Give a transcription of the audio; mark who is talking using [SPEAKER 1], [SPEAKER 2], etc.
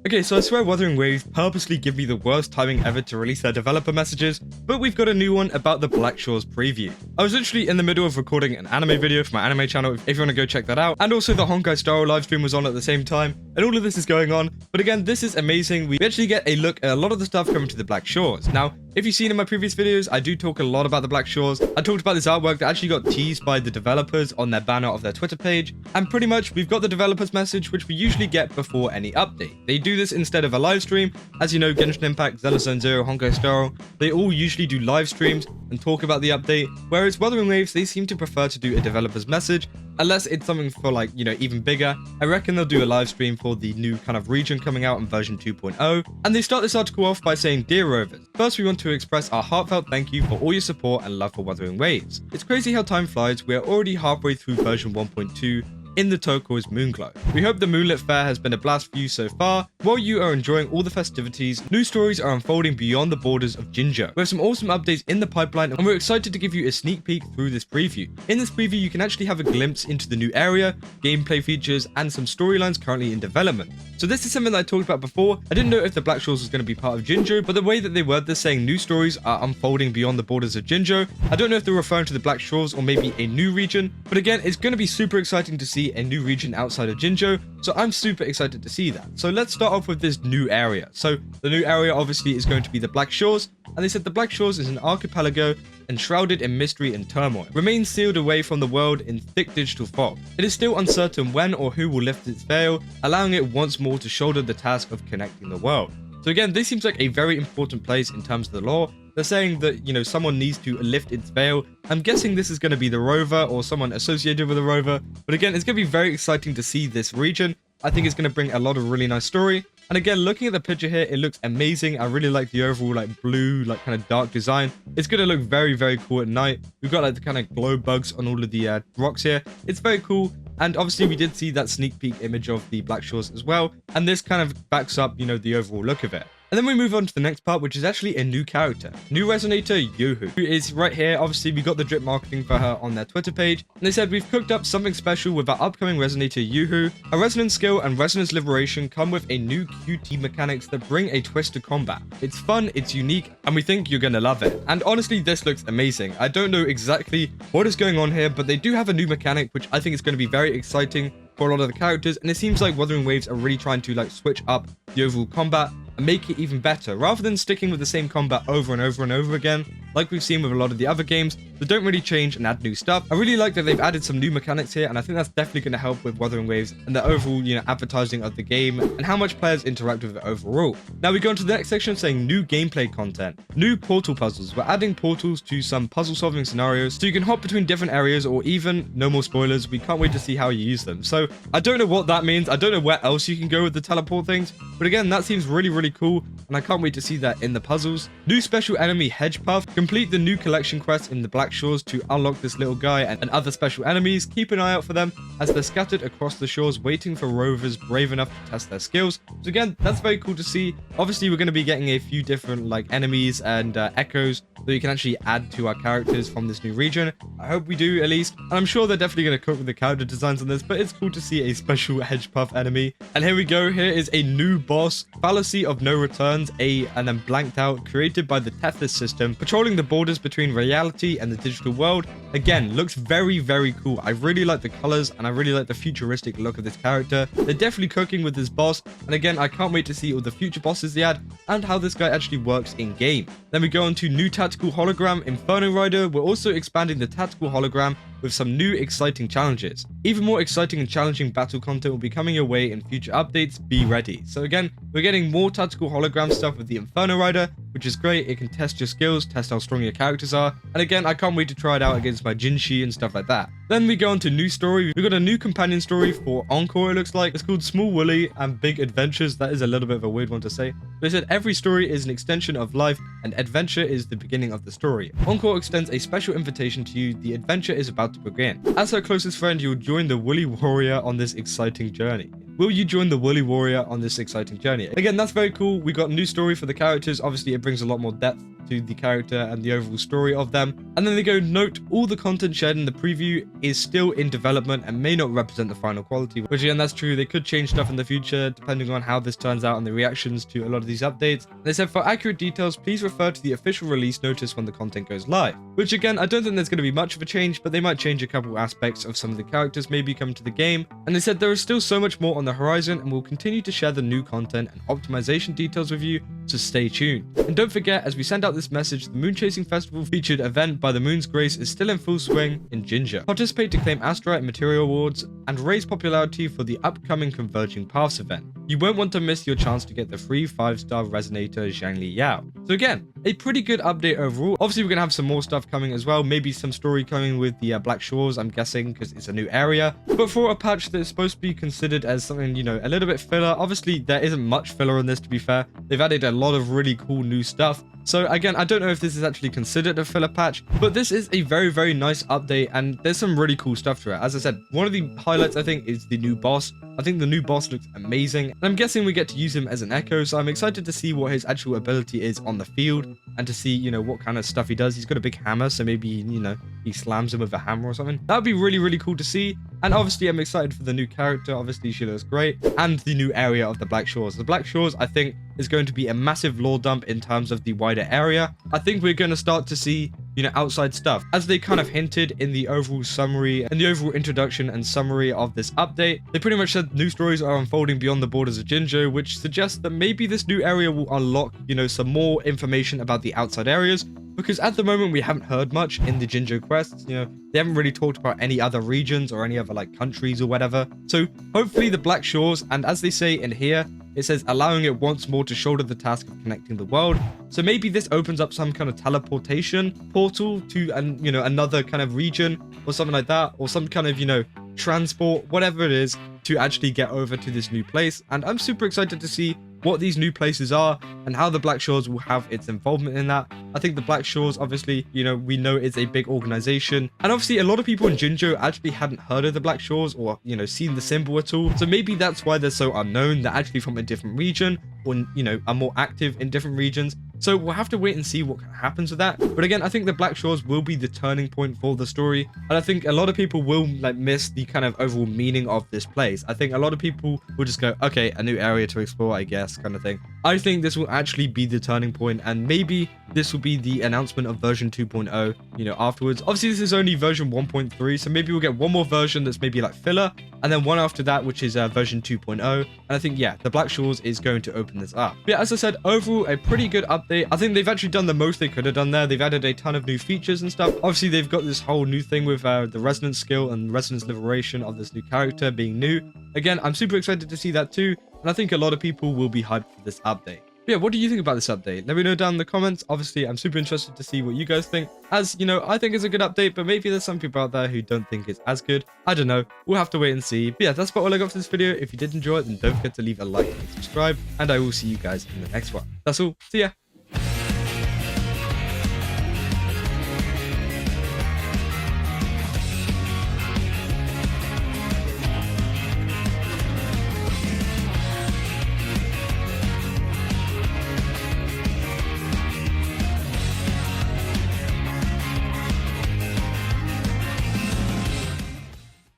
[SPEAKER 1] Okay, so I swear Wuthering Waves purposely give me the worst timing ever to release their developer messages, but we've got a new one about the Black Shores preview. I was literally in the middle of recording an anime video for my anime channel, if you want to go check that out, and also the Honkai Star Rail livestream was on at the same time, and all of this is going on. But again, this is amazing. We actually get a look at a lot of the stuff coming to the Black Shores. Now, if you've seen in my previous videos, I do talk a lot about the Black Shores. I talked about this artwork that actually got teased by the developers on their banner of their Twitter page, and pretty much we've got the developers message, which we usually get before any update. They do this instead of a live stream. As you know, Genshin Impact, Zealous Zone Zero, Honkai Star Rail, they all usually do live streams and talk about the update, whereas Wuthering Waves, they seem to prefer to do a developer's message, unless it's something for like, you know, even bigger. I reckon they'll do a live stream for the new kind of region coming out in version 2.0. And they start this article off by saying, "Dear Rovers, first we want to express our heartfelt thank you for all your support and love for Wuthering Waves. It's crazy how time flies. We are already halfway through version 1.2 in the turquoise moonglow. We hope the Moonlit Fair has been a blast for you so far. While you are enjoying all the festivities, new stories are unfolding beyond the borders of Jinzhou. We have some awesome updates in the pipeline, and we're excited to give you a sneak peek through this preview. In this preview, you can actually have a glimpse into the new area, gameplay features, and some storylines currently in development." So this is something that I talked about before. I didn't know if the Black Shores was going to be part of Jinzhou, but the way that they word this, saying new stories are unfolding beyond the borders of Jinzhou, I don't know if they're referring to the Black Shores or maybe a new region, but again, it's going to be super exciting to see a new region outside of Jinzhou, so I'm super excited to see that. So let's start off with this new area. So the new area obviously is going to be the Black Shores, and they said the Black Shores is an archipelago enshrouded in mystery and turmoil, remains sealed away from the world in thick digital fog. It is still uncertain when or who will lift its veil, allowing it once more to shoulder the task of connecting the world. So again, this seems like a very important place in terms of the lore. They're saying that, you know, someone needs to lift its veil. I'm guessing this is going to be the rover or someone associated with the rover. But again, it's going to be very exciting to see this region. I think it's going to bring a lot of really nice story. And again, looking at the picture here, it looks amazing. I really like the overall like blue, like kind of dark design. It's going to look very, very cool at night. We've got like the kind of glow bugs on all of the rocks here. It's very cool. And obviously we did see that sneak peek image of the Black Shores as well. And this kind of backs up, you know, the overall look of it. And then we move on to the next part, which is actually a new character. New resonator, Youhu, who is right here. Obviously, we got the drip marketing for her on their Twitter page. And they said, "We've cooked up something special with our upcoming resonator, Youhu. Her resonance skill and resonance liberation come with a new QT mechanics that bring a twist to combat. It's fun, it's unique, and we think you're gonna love it." And honestly, this looks amazing. I don't know exactly what is going on here, but they do have a new mechanic, which I think is going to be very exciting for a lot of the characters. And it seems like Wuthering Waves are really trying to like switch up the overall combat and make it even better, rather than sticking with the same combat over and over and over again, like we've seen with a lot of the other games that don't really change and add new stuff. I really like that they've added some new mechanics here, and I think that's definitely going to help with Wuthering Waves and the overall, you know, advertising of the game and how much players interact with it overall. Now we go into the next section saying new gameplay content, new portal puzzles. We're adding portals to some puzzle solving scenarios so you can hop between different areas, or even, no more spoilers, we can't wait to see how you use them. So I don't know what that means. I don't know where else you can go with the teleport things, but again, that seems really, really cool, and I can't wait to see that in the puzzles. New special enemy Hedge Puff. Complete the new collection quest in the Black Shores to unlock this little guy and other special enemies. Keep an eye out for them as they're scattered across the shores, waiting for rovers brave enough to test their skills. So again, that's very cool to see. Obviously, we're going to be getting a few different like enemies and echoes that you can actually add to our characters from this new region. I hope we do, at least. And I'm sure they're definitely going to cook with the character designs on this, but it's cool to see a special Hedge Puff enemy. And here we go. Here is a new boss, Fallacy of No Returns, and then blanked out, created by the Tethys system, patrolling the borders between reality and the digital world. Again, looks very, very cool. I really like the colors, and I really like the futuristic look of this character. They're definitely cooking with this boss, and again, I can't wait to see all the future bosses they add and how this guy actually works in game. Then we go on to new tactical hologram, Inferno Rider. We're also expanding the tactical hologram with some new exciting challenges. Even more exciting and challenging battle content will be coming your way in future updates. Be ready. So again, we're getting more tactical hologram stuff with the Inferno Rider, which is great. It can test your skills, test how strong your characters are. And again, I can't wait to try it out against my Zhezhi and stuff like that. Then we go on to new story. We've got a new companion story for Encore, it looks like. It's called Small Woolly and Big Adventures. That is a little bit of a weird one to say. They said every story is an extension of life and adventure is the beginning of the story. Encore extends a special invitation to you. The adventure is about to begin. As her closest friend, you'll join the Woolly Warrior on this exciting journey. will you join the Woolly Warrior on this exciting journey? Again, that's very cool. We got a new story for the characters. Obviously, it brings a lot more depth to the character and the overall story of them. And then they go, note, all the content shared in the preview is still in development and may not represent the final quality. Which again, that's true. They could change stuff in the future depending on how this turns out and the reactions to a lot of these updates. They said, for accurate details, please refer to the official release notice when the content goes live. Which again, I don't think there's going to be much of a change, but they might change a couple aspects of some of the characters maybe coming to the game. And they said there is still so much more on the horizon and we'll continue to share the new content and optimization details with you, so stay tuned. And don't forget, as we send out this message, the Moon Chasing Festival featured event by the Moon's Grace is still in full swing in Jinja. Participate to claim Astrite and Material Awards and raise popularity for the upcoming Converging Paths event. You won't want to miss your chance to get the free 5-star resonator Changli Yao. So again, a pretty good update overall. Obviously, we're going to have some more stuff coming as well. Maybe some story coming with the Black Shores, I'm guessing, because it's a new area. But for a patch that is supposed to be considered as something, you know, a little bit filler, obviously there isn't much filler in this, to be fair. They've added a lot of really cool new stuff. So again, I don't know if this is actually considered a filler patch, but this is a very, very nice update and there's some really cool stuff to it. As I said, one of the highlights I think is the new boss. I think the new boss looks amazing and I'm guessing we get to use him as an echo, so I'm excited to see what his actual ability is on the field and to see, you know, what kind of stuff he does. He's got a big hammer, so maybe, you know, he slams him with a hammer or something. That would be really, really cool to see. And obviously I'm excited for the new character. Obviously she looks great, and the new area of the Black Shores. The Black Shores, I think, is going to be a massive lore dump in terms of the wider area. I think we're going to start to see, you know, outside stuff, as they kind of hinted in the overall summary and the overall introduction and summary of this update. They pretty much said new stories are unfolding beyond the borders of Jinjo, which suggests that maybe this new area will unlock, you know, some more information about the outside areas, because at the moment we haven't heard much in the Jinjo quests. You know, they haven't really talked about any other regions or any other like countries or whatever. So hopefully the Black Shores, and as they say in here, it says allowing it once more to shoulder the task of connecting the world. So maybe this opens up some kind of teleportation portal to, you know, another kind of region or something like that, or some kind of, you know, transport, whatever it is, to actually get over to this new place. And I'm super excited to see what these new places are and how the Black Shores will have its involvement in that. I think the Black Shores, obviously, you know, we know it's a big organization, and obviously a lot of people in Jinjo actually hadn't heard of the Black Shores or, you know, seen the symbol at all. So maybe that's why they're so unknown. They're actually from a different region, or, you know, are more active in different regions. So we'll have to wait and see what happens with that. But again, I think the Black Shores will be the turning point for the story. And I think a lot of people will like miss the kind of overall meaning of this place. I think a lot of people will just go, okay, a new area to explore, I guess, kind of thing. I think this will actually be the turning point, and maybe this will be the announcement of version 2.0, you know, afterwards. Obviously, this is only version 1.3, so maybe we'll get one more version that's maybe like filler, and then one after that, which is version 2.0. And I think, yeah, the Black Shores is going to open this up. But yeah, as I said, overall, a pretty good update. I think they've actually done the most they could have done there. They've added a ton of new features and stuff. Obviously, they've got this whole new thing with the resonance skill and resonance liberation of this new character being new. Again, I'm super excited to see that too, and I think a lot of people will be hyped for this update. Yeah, what do you think about this update? Let me know down in the comments. Obviously, I'm super interested to see what you guys think. As, you know, I think it's a good update, but maybe there's some people out there who don't think it's as good. I don't know. We'll have to wait and see. But yeah, that's about all I got for this video. If you did enjoy it, then don't forget to leave a like and subscribe, and I will see you guys in the next one. That's all. See ya.